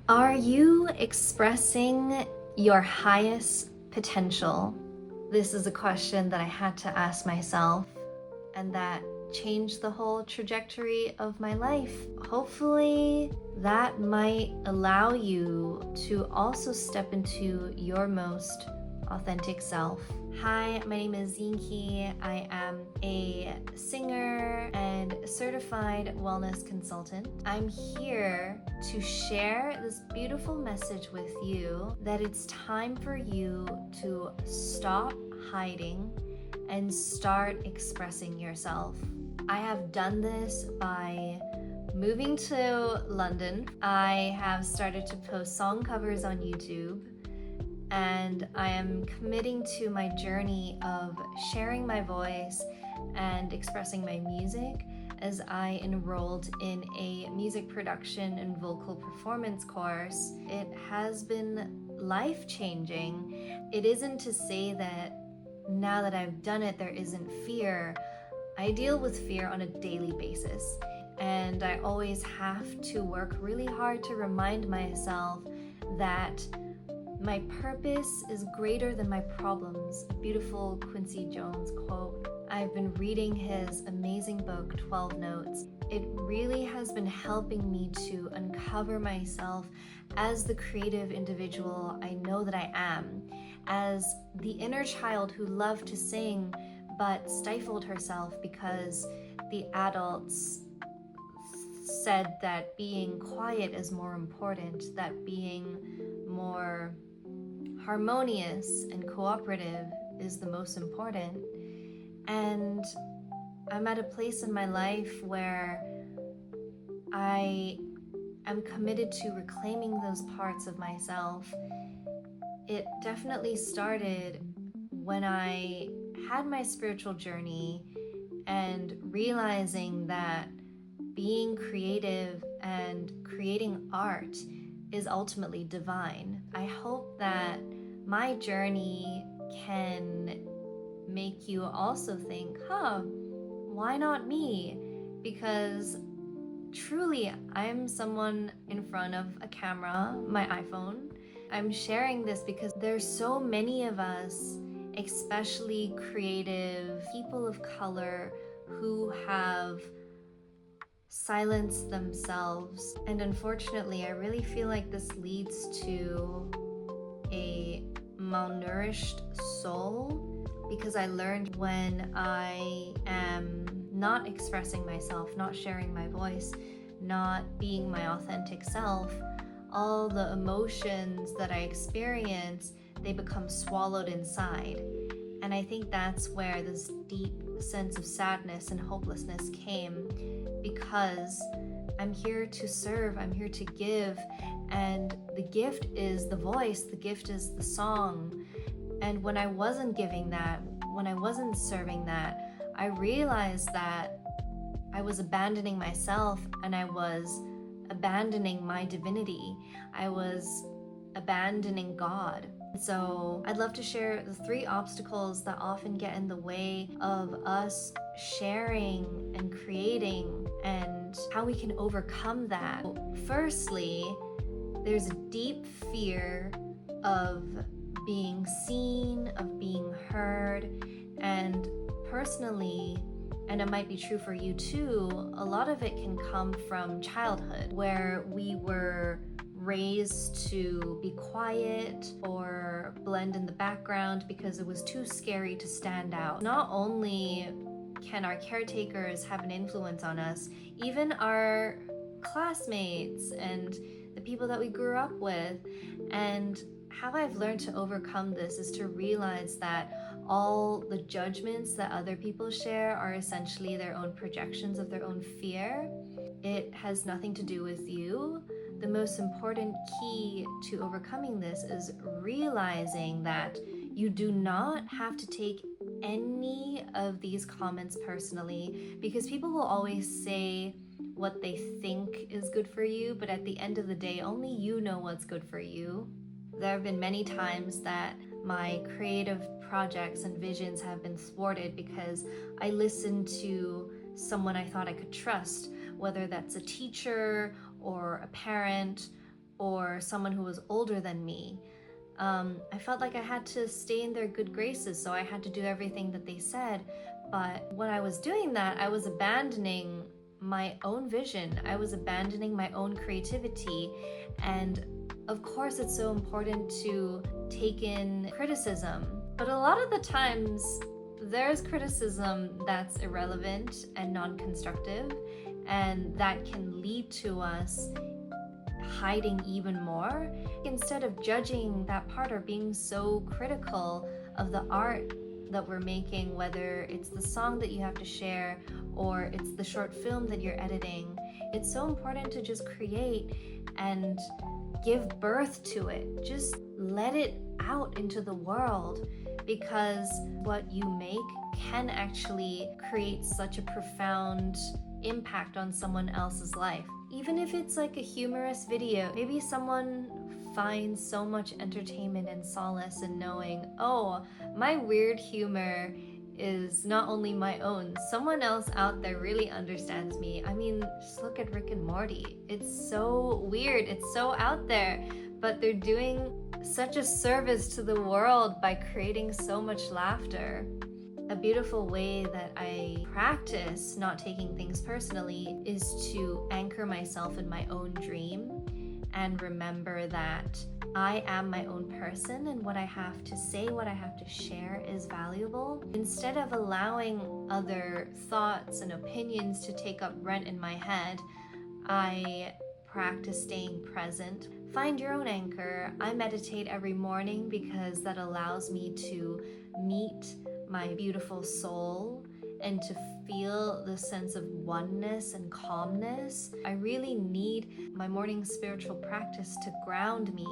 Are you expressing your highest potential? This is a question that I had to ask myself, and that changed the whole trajectory of my life. Hopefully, that might allow you to also step into your most authentic self. Hi, my name is Zinki. I am a singer and certified wellness consultant. I'm here to share this beautiful message with you that it's time for you to stop hiding and start expressing yourself. I have done this by moving to London. I have started to post song covers on YouTube, and I am committing to my journey of sharing my voice and expressing my music as I enrolled in a music production and vocal performance course. It has been life-changing. It isn't to say that now that I've done it, there isn't fear. I deal with fear on a daily basis, and I always have to work really hard to remind myself that my purpose is greater than my problems. A beautiful Quincy Jones quote. I've been reading his amazing book, 12 Notes. It really has been helping me to uncover myself as the creative individual I know that I am, as the inner child who loved to sing but stifled herself because the adults said that being quiet is more important, that being more harmonious and cooperative is the most important. And I'm at a place in my life where I am committed to reclaiming those parts of myself. It definitely started when I had my spiritual journey and realizing that being creative and creating art is ultimately divine. I hope that my journey can make you also think, why not me? Because truly, I'm someone in front of a camera, my iPhone. I'm sharing this because there's so many of us, especially creative people of color, who have silence themselves. And unfortunately, I really feel like this leads to a malnourished soul, because I learned when I am not expressing myself, not sharing my voice, not being my authentic self, all the emotions that I experience, they become swallowed inside. And I think that's where this deep sense of sadness and hopelessness came, because I'm here to serve, I'm here to give, and the gift is the voice, the gift is the song. And when I wasn't giving that, when I wasn't serving that, I realized that I was abandoning myself, and I was abandoning my divinity. I was abandoning God. So I'd love to share the 3 obstacles that often get in the way of us sharing and creating, and how we can overcome that. Firstly, there's a deep fear of being seen, of being heard, and personally, and it might be true for you too, a lot of it can come from childhood, where we were raised to be quiet or blend in the background because it was too scary to stand out. Not only can our caretakers have an influence on us, even our classmates and the people that we grew up with. And how I've learned to overcome this is to realize that all the judgments that other people share are essentially their own projections of their own fear. It has nothing to do with you. The most important key to overcoming this is realizing that you do not have to take any of these comments personally, because people will always say what they think is good for you, but at the end of the day, only you know what's good for you. There have been many times that my creative projects and visions have been thwarted because I listened to someone I thought I could trust, whether that's a teacher or a parent or someone who was older than me. I felt like I had to stay in their good graces, so I had to do everything that they said. But when I was doing that, I was abandoning my own vision. I was abandoning my own creativity. And of course, it's so important to take in criticism. But a lot of the times, there's criticism that's irrelevant and non-constructive, and that can lead to us hiding even more. Instead of judging that part or being so critical of the art that we're making, whether it's the song that you have to share or it's the short film that you're editing, it's so important to just create and give birth to it. Just let it out into the world, because what you make can actually create such a profound impact on someone else's life. Even if it's like a humorous video, maybe someone finds so much entertainment and solace in knowing, oh, my weird humor is not only my own, someone else out there really understands me. I mean, just look at Rick and Morty. It's so weird, it's so out there, but they're doing such a service to the world by creating so much laughter. A beautiful way that I practice not taking things personally is to anchor myself in my own dream and remember that I am my own person, and what I have to say, what I have to share is valuable. Instead of allowing other thoughts and opinions to take up rent in my head, I practice staying present. Find your own anchor. I meditate every morning because that allows me to meet my beautiful soul and to feel the sense of oneness and calmness. I really need my morning spiritual practice to ground me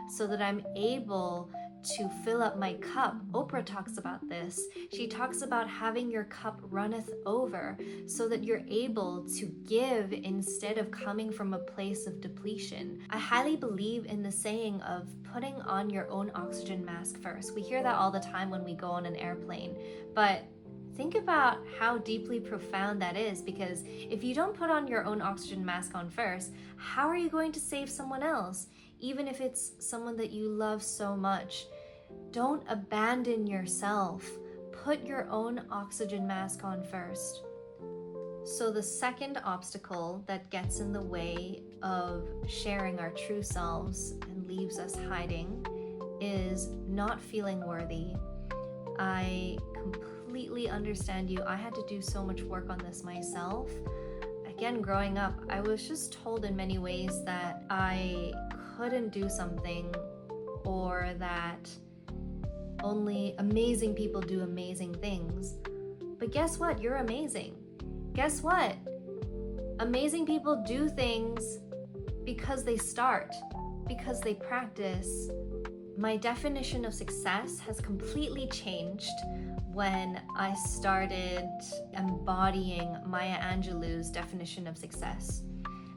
so that I'm able to fill up my cup. Oprah talks about this. She talks about having your cup runneth over so that you're able to give instead of coming from a place of depletion. I highly believe in the saying of putting on your own oxygen mask first. We hear that all the time when we go on an airplane, but think about how deeply profound that is, because if you don't put on your own oxygen mask on first, how are you going to save someone else? Even if it's someone that you love so much, don't abandon yourself. Put your own oxygen mask on first. So the second obstacle that gets in the way of sharing our true selves and leaves us hiding is not feeling worthy. I completely understand you. I had to do so much work on this myself. Again, growing up, I was just told in many ways that I couldn't do something, or that only amazing people do amazing things. But guess what? You're amazing. Guess what? Amazing people do things because they start, because they practice. My definition of success has completely changed when I started embodying Maya Angelou's definition of success.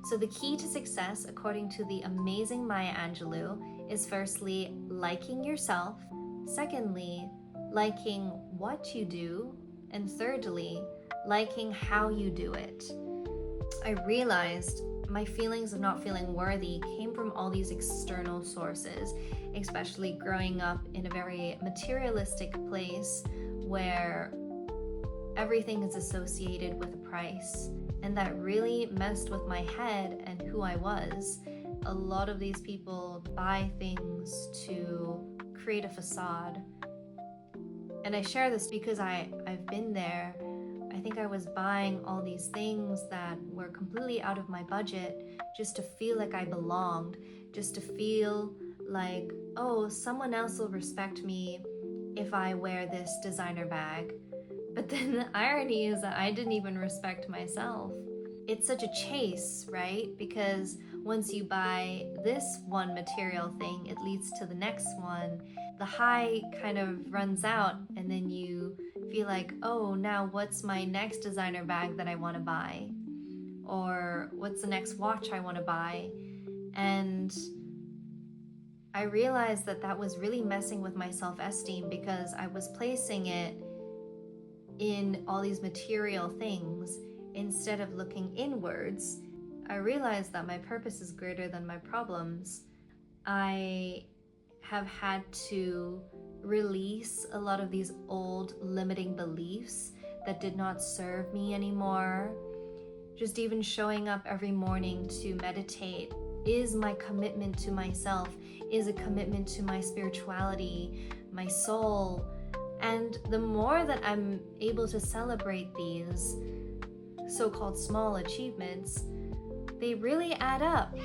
So the key to success, according to the amazing Maya Angelou, is firstly, liking yourself, secondly, liking what you do, and thirdly, liking how you do it. I realized my feelings of not feeling worthy came from all these external sources, especially growing up in a very materialistic place where everything is associated with a price, and that really messed with my head and who I was. A lot of these people buy things to create a facade, and I share this because I've been there. I think I was buying all these things that were completely out of my budget just to feel like I belonged, just to feel like, oh, someone else will respect me if I wear this designer bag. But then the irony is that I didn't even respect myself. It's such a chase, right? Because once you buy this one material thing, it leads to the next one. The high kind of runs out, and then you feel like, oh, now what's my next designer bag that I want to buy? Or what's the next watch I want to buy? And I realized that that was really messing with my self-esteem, because I was placing it in all these material things instead of looking inwards. I realized that my purpose is greater than my problems. I have had to release a lot of these old limiting beliefs that did not serve me anymore. Just even showing up every morning to meditate is my commitment to myself, is a commitment to my spirituality, my soul. And the more that I'm able to celebrate these so-called small achievements, they really add up.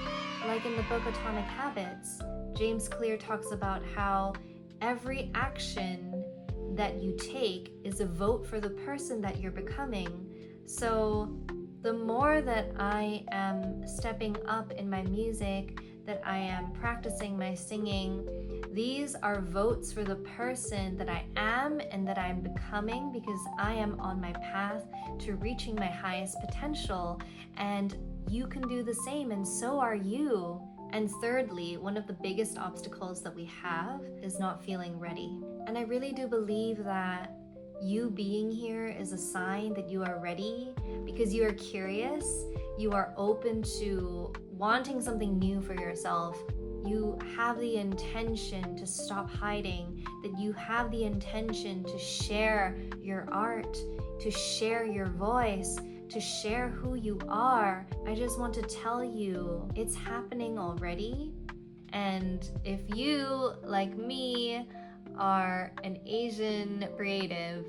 Like in the book Atomic Habits, James Clear talks about how every action that you take is a vote for the person that you're becoming. So the more that I am stepping up in my music, that I am practicing my singing, these are votes for the person that I am and that I'm becoming, because I am on my path to reaching my highest potential. And you can do the same, and so are you. And thirdly, one of the biggest obstacles that we have is not feeling ready. And I really do believe that you being here is a sign that you are ready, because you are curious, you are open to wanting something new for yourself. You have the intention to stop hiding, that you have the intention to share your art, to share your voice, to share who you are. I just want to tell you, it's happening already. And if you, like me, are an Asian creative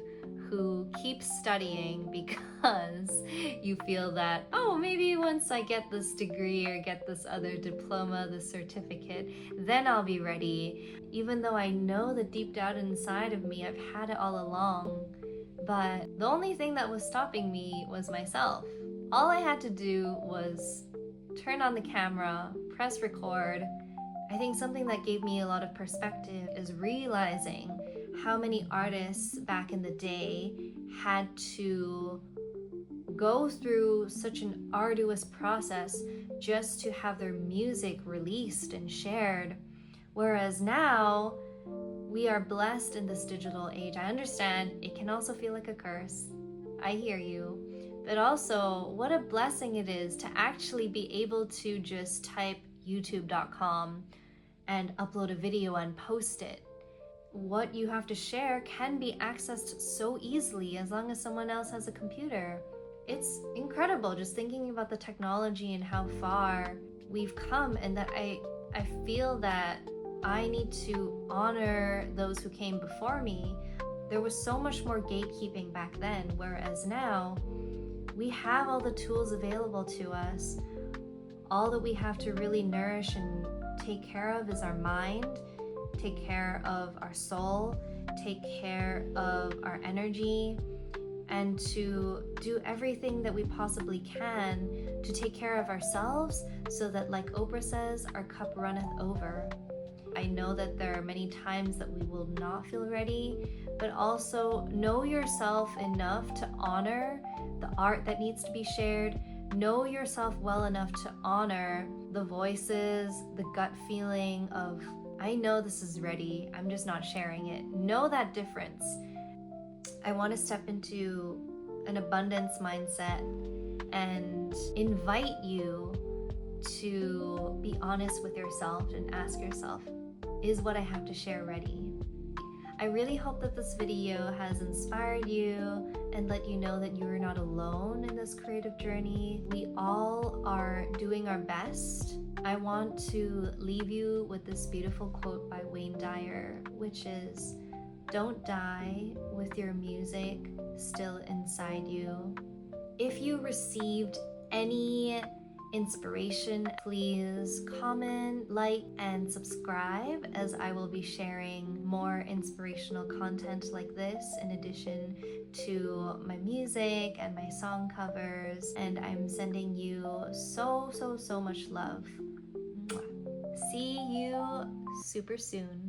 who keeps studying because you feel that, oh, maybe once I get this degree or get this other diploma, this certificate, then I'll be ready. Even though I know that deep down inside of me, I've had it all along. But the only thing that was stopping me was myself. All I had to do was turn on the camera, press record. I think something that gave me a lot of perspective is realizing how many artists back in the day had to go through such an arduous process just to have their music released and shared. Whereas now, we are blessed in this digital age. I understand it can also feel like a curse. I hear you. But also, what a blessing it is to actually be able to just type youtube.com and upload a video and post it. What you have to share can be accessed so easily as long as someone else has a computer. It's incredible just thinking about the technology and how far we've come, and that I feel that I need to honor those who came before me. There was so much more gatekeeping back then, whereas now we have all the tools available to us. All that we have to really nourish and take care of is our mind, take care of our soul, take care of our energy, and to do everything that we possibly can to take care of ourselves, so that, like Oprah says, our cup runneth over. I know that there are many times that we will not feel ready, but also know yourself enough to honor the art that needs to be shared. Know yourself well enough to honor the voices, the gut feeling of, I know this is ready, I'm just not sharing it. Know that difference. I want to step into an abundance mindset and invite you to be honest with yourself and ask yourself, is what I have to share ready? I really hope that this video has inspired you and let you know that you are not alone in this creative journey. We all are doing our best. I want to leave you with this beautiful quote by Wayne Dyer, which is, "Don't die with your music still inside you." If you received any inspiration, please comment, like, and subscribe, as I will be sharing more inspirational content like this in addition to my music and my song covers. And I'm sending you so much love. Mwah. See you super soon.